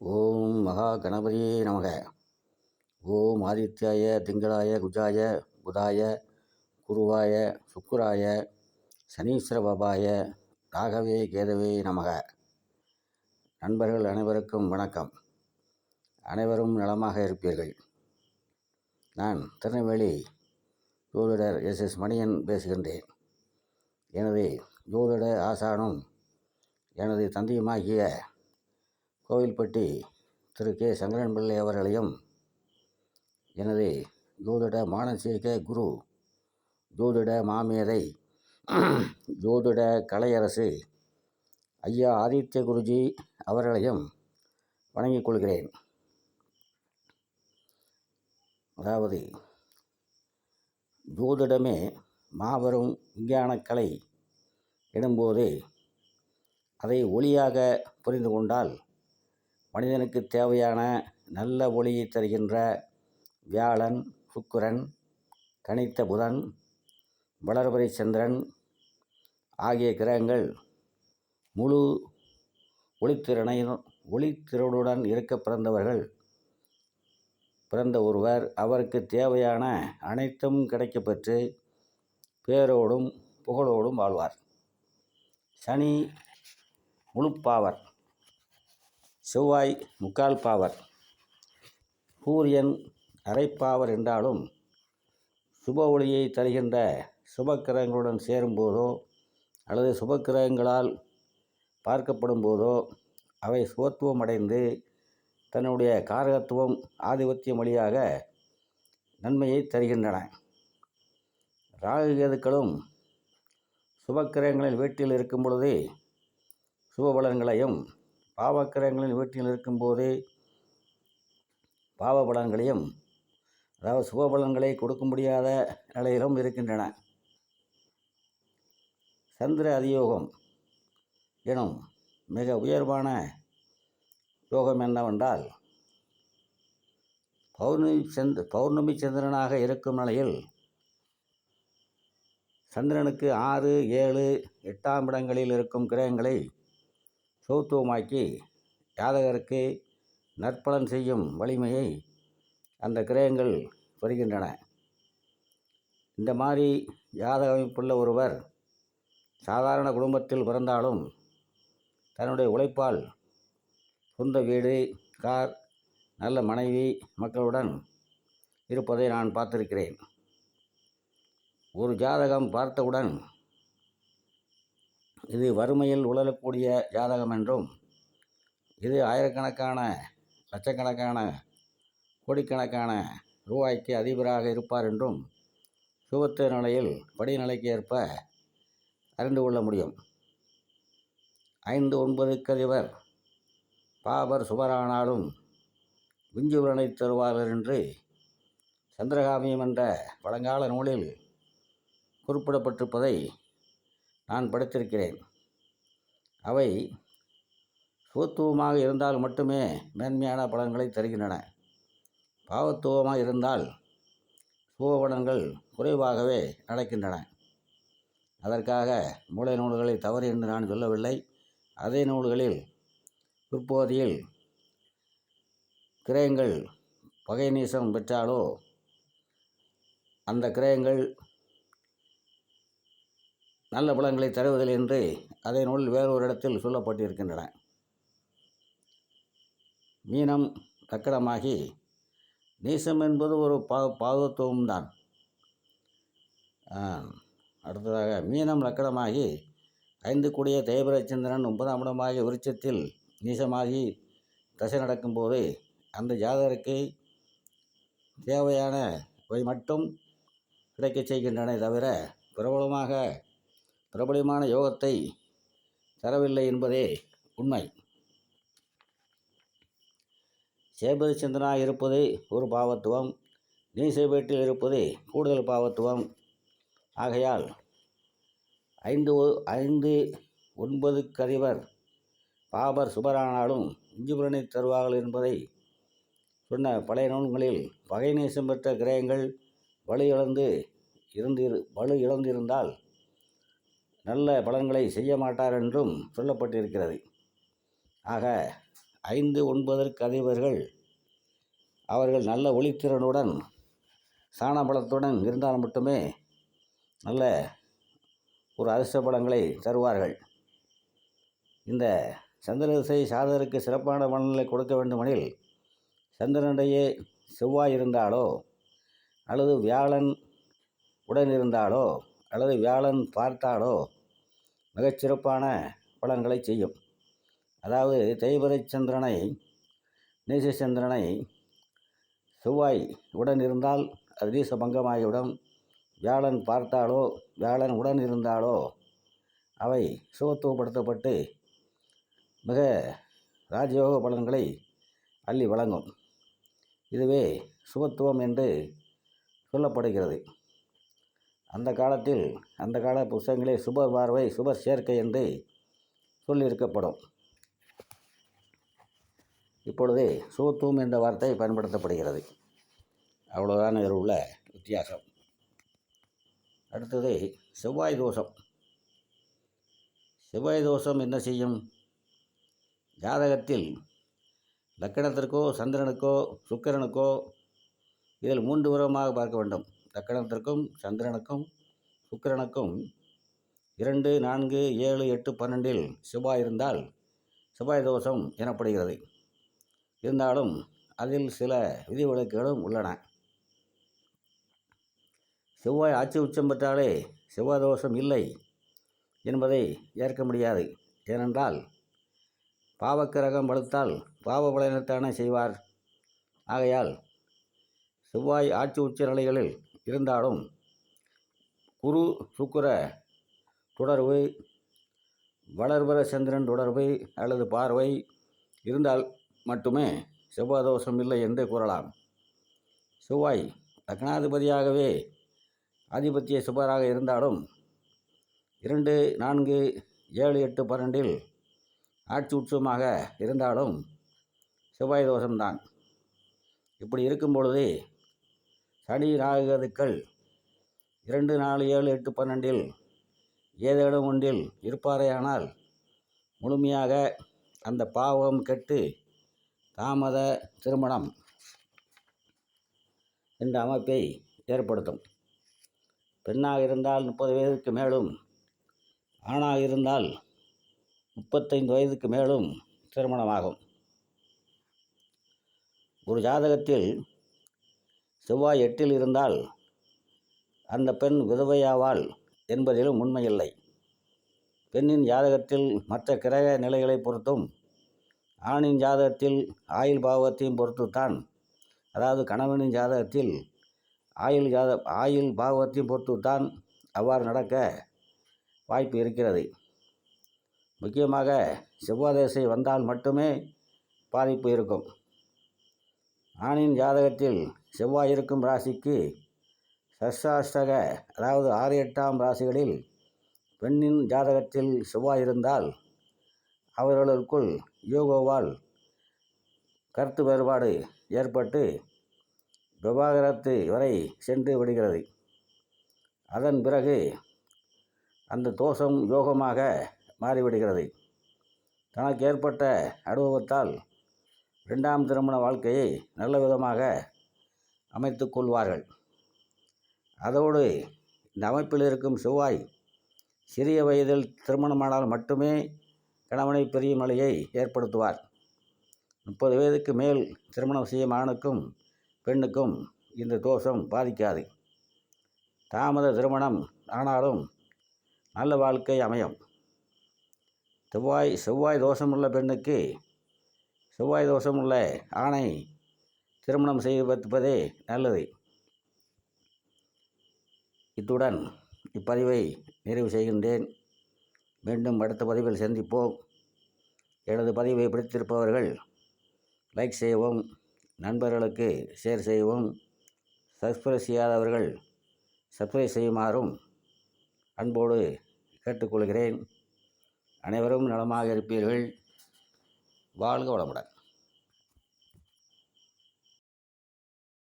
ஓம் மகா கணபதியே நமக. ஓம் ஆதித்யாய திங்களாய குஜாய புதாய குருவாய சுக்குராய சனீஸ்வர பாபாய ராகவே கேதவே நமக. நண்பர்கள் அனைவருக்கும் வணக்கம். அனைவரும் நலமாக இருப்பீர்கள். நான் திருநெல்வேலி ஜோதிடர் எஸ் மணியன் பேசுகின்றேன். எனது ஜோதிட ஆசானும் எனது தந்தையுமாகிய கோவில்பட்டி திரு கே சங்கரன் பிள்ளை அவர்களையும் எனது ஜோதிட மானசீக குரு ஜோதிட மாமேதை ஜோதிட கலையரசு ஐயா ஆதித்ய குருஜி அவர்களையும் வணங்கிக் கொள்கிறேன். அதாவது ஜோதிடமே மாபெரும் விஞ்ஞானக்கலை எனும்போது அதை ஒளியாக புரிந்து கொண்டால் மனிதனுக்கு தேவையான நல்ல ஒளியை தருகின்ற வியாழன், சுக்கிரன், கனித்த புதன், வளர்பிறை சந்திரன் ஆகிய கிரகங்கள் முழு ஒளித்திறனுடன் இருக்க பிறந்த ஒருவர் அவருக்கு தேவையான அனைத்தும் கிடைக்கப்பெற்று பேரோடும் புகழோடும் வாழ்வார். சனி முழுப்பாவர், செவ்வாய் முக்கால் பாவர், சூரியன் அரைப்பாவர் என்றாலும் சுப ஒளியை தருகின்ற சுபக்கிரகங்களுடன் சேரும்போதோ அல்லது சுபக்கிரகங்களால் பார்க்கப்படும் போதோ அவை சுபத்துவம் அடைந்து தன்னுடைய காரகத்துவம் ஆதிபத்தியம் வழியாக நன்மையை தருகின்றன. ராகு கேதுக்களும் சுபக்கிரகங்களின் வீட்டில் இருக்கும் பொழுது சுபபலன்களையும், பாவக்கிரகங்களின் வீட்டில் இருக்கும்போது பாவ பலன்களையும், அதாவது சுபபலன்களை கொடுக்க முடியாத நிலையிலும் இருக்கின்றன. சந்திர அதியோகம் எனும் மிக உயர்வான யோகம் என்னவென்றால், பௌர்ணமி சந்திரனாக இருக்கும் நிலையில் சந்திரனுக்கு 6, 7, 8ஆம் இடங்களில் இருக்கும் கிரகங்களை சௌத்துவமாக்கி ஜாதகருக்கு நற்பலன் செய்யும் வலிமையை அந்த கிரகங்கள் பெறுகின்றன. இந்த மாதிரி ஜாதக அமைப்புள்ள ஒருவர் சாதாரண குடும்பத்தில் பிறந்தாலும் தன்னுடைய உழைப்பால் சொந்த வீடு, கார், நல்ல மனைவி, மக்களுடன் இருப்பதை நான் பார்த்திருக்கிறேன். ஒரு ஜாதகம் பார்த்தவுடன் இது வறுமையில் உழலக்கூடிய ஜாதகம் என்றும், இது ஆயிரக்கணக்கான, லட்சக்கணக்கான, கோடிக்கணக்கான ரூபாய்க்கு அதிபராக இருப்பார் என்றும் சுபத்துவ நிலையில் படிநிலைக்கு ஏற்ப அறிந்து கொள்ள முடியும். 5, 9 அதிபர் பாபர் சுபரானாலும் விஞ்சுபலனை தருவார்கள் என்று சந்திரகாமியம் என்ற பழங்கால நூலில் குறிப்பிடப்பட்டிருப்பதை நான் படித்திருக்கிறேன். அவை சுபத்துவமாக இருந்தால் மட்டுமே மேன்மையான பலன்களை தருகின்றன. பாவத்துவமாக இருந்தால் சுப பலன்கள் குறைவாகவே நடக்கின்றன. அதற்காக மூலை நூல்களை தவறு என்று நான் சொல்லவில்லை. அதே நூல்களில் பிற்பகுதியில் கிரகங்கள் பகை நீசம் பெற்றாலோ அந்த கிரகங்கள் நல்ல பலன்களை தருவதில்லை என்று அதே நூலில் வேறொரு இடத்தில் சொல்லப்பட்டிருக்கின்றன. மீனம் லக்கணமாகி நீசம் என்பது ஒரு பாவத்துவம்தான். அடுத்ததாக மீனம் லக்கணமாகி 5 கூடிய தேய்பிரச்சந்திரன் 9ஆம் இடமாகிய விருட்சத்தில் நீசமாகி தசை நடக்கும்போது அந்த ஜாதகருக்கு தேவையானவை மட்டும் கிடைக்கச் செய்கின்றன தவிர பிரபலமான யோகத்தை தரவில்லை என்பதே உண்மை. சேபதி சந்திரனாக இருப்பது ஒரு பாவத்துவம், நீச வீட்டில் இருப்பது கூடுதல் பாவத்துவம். ஆகையால் 5, 9 அதிபர் பாபர் சுபரானாலும் விஞ்சுபலனை தருவார்கள் என்பதை சொன்ன பழைய நூல்களில் பகை நேசம் பெற்ற கிரகங்கள் வலு இழந்திருந்தால் நல்ல பலன்களை செய்ய மாட்டார் என்றும் சொல்லப்பட்டிருக்கிறது. ஆக 5, 9ற்கு அதிபர்கள் அவர்கள் நல்ல ஒளித்திறனுடன் சாணபலத்துடன் இருந்தால் மட்டுமே நல்ல ஒரு அதிர்ஷ்ட பலங்களை தருவார்கள். இந்த சந்திர திசை சாதகருக்கு சிறப்பான பலன்களை கொடுக்க வேண்டுமெனில் சந்திரனுடைய செவ்வாய் இருந்தாலோ அல்லது வியாழன் உடன் இருந்தாலோ அல்லது வியாழன் பார்த்தாலோ மிகச்சிறப்பான பலன்களை செய்யும். அதாவது தேய்பிறை சந்திரனை நீச சந்திரனை செவ்வாய் உடன் இருந்தால் அது நீச பங்கமாகிவிடும். வியாழன் பார்த்தாலோ வியாழன் உடன் இருந்தாலோ அவை சுகத்துவப்படுத்தப்பட்டு மிக ராஜயோக பலன்களை அள்ளி வழங்கும். இதுவே சுபத்துவம் என்று சொல்லப்படுகிறது. அந்த கால புஸ்தகங்களே சுப பார்வை சுப சேர்க்கை என்று சொல்லியிருக்கப்படும். இப்பொழுது சுபத்துவம் என்ற வார்த்தை பயன்படுத்தப்படுகிறது. அவ்வளோதான் இதில் உள்ள வித்தியாசம். அடுத்தது செவ்வாய் தோஷம். செவ்வாய் தோஷம் என்ன செய்யும்? ஜாதகத்தில் லக்கணத்திற்கோ சந்திரனுக்கோ சுக்கிரனுக்கோ இதில் 3 விதமாக பார்க்க வேண்டும். லக்கணத்திற்கும் சந்திரனுக்கும் சுக்கிரனுக்கும் 2, 4, 7, 8, 12 செவ்வாய் இருந்தால் செவ்வாய் தோஷம் எனப்படுகிறது. இருந்தாலும் அதில் சில விதிவிலக்குகளும் உள்ளன. செவ்வாய் ஆட்சி உச்சம் பெற்றாலே செவ்வாய் தோஷம் இல்லை என்பதை ஏற்க முடியாது. ஏனென்றால் பாவக்கிரகம் வலுத்தால் பாவ பலனைத்தானே செய்வார். ஆகையால் செவ்வாய் ஆட்சி உச்ச நிலைகளில் இருந்தாலும் குரு சுக்கிர தொடர்பு, வளர்வர சந்திரன் தொடர்பு அல்லது பார்வை இருந்தால் மட்டுமே செவ்வாய் தோஷம் இல்லை என்று கூறலாம். செவ்வாய் லக்னாதிபதியாகவே ஆதிபத்திய சுபராக இருந்தாலும் 2, 4, 7, 8, 12 ஆட்சி உச்சமாக இருந்தாலும் செவ்வாய் தோஷம்தான். இப்படி இருக்கும் பொழுது சனி ராகுகதுக்கள் 2, 4, 7, 8, 12 ஏதேனும் ஒன்றில் இருப்பாரேயானால் முழுமையாக அந்த பாவம் கெட்டு தாமத திருமணம் என்ற அமைப்பை ஏற்படுத்தும். பெண்ணாக இருந்தால் 30 வயதுக்கு மேலும், ஆணாக இருந்தால் 35 வயதுக்கு மேலும் திருமணமாகும். ஒரு ஜாதகத்தில் செவ்வாய் 8ல் இருந்தால் அந்த பெண் விதவையாவாள் என்பதிலும் உண்மையில்லை. பெண்ணின் ஜாதகத்தில் மற்ற கிரக நிலைகளை பொறுத்தும், ஆணின் ஜாதகத்தில் ஆயுள் பாவத்தையும் பொறுத்துத்தான், அதாவது கணவனின் ஜாதகத்தில் ஆயுள் பாவத்தையும் பொறுத்துத்தான் அவ்வாறு நடக்க வாய்ப்பு இருக்கிறது. முக்கியமாக செவ்வாய் திசை வந்தால் மட்டுமே பாதிப்பு இருக்கும். ஆணின் ஜாதகத்தில் செவ்வாய் இருக்கும் ராசிக்கு சஷ்டாஷ்டக, அதாவது 6, 8ஆம் ராசிகளில் பெண்ணின் ஜாதகத்தில் செவ்வாய் இருந்தால் அவர்களுக்குள் யோகோவால் கருத்து வேறுபாடு ஏற்பட்டு விவாகரத்து வரை சென்று விடுகிறது. அதன் பிறகு அந்த தோஷம் யோகமாக மாறிவிடுகிறது. தனக்கு ஏற்பட்ட அனுபவத்தால் 2ஆம் திருமண வாழ்க்கையை நல்ல விதமாக அமைத்து கொள்வார்கள். அதோடு இந்த அமைப்பில் இருக்கும் செவ்வாய் சிறிய வயதில் திருமணமானால் மட்டுமே கணவனை பிரியும் நிலையை ஏற்படுத்துவார். 30 வயதுக்கு மேல் திருமணம் செய்யும் ஆணுக்கும் பெண்ணுக்கும் இந்த தோஷம் பாதிக்காது. தாமத திருமணம் ஆனாலும் நல்ல வாழ்க்கை அமையும். செவ்வாய் தோஷமுள்ள பெண்ணுக்கு செவ்வாய் தோஷமுள்ள ஆணை திருமணம் செய்து வைப்பதே நல்லது. இத்துடன் இப்பதிவை நிறைவு செய்கின்றேன். மீண்டும் அடுத்த பதிவில் சந்திப்போம். எனது பதிவை பிடித்திருப்பவர்கள் லைக் செய்யவும், நண்பர்களுக்கு ஷேர் செய்யவும், சப்ஸ்கிரைப் செய்யாதவர்கள் சப்ஸ்கிரைப் செய்யுமாறும் அன்போடு கேட்டுக்கொள்கிறேன். அனைவரும் நலமாக இருப்பீர்கள். வாழ்க வளமுடன்.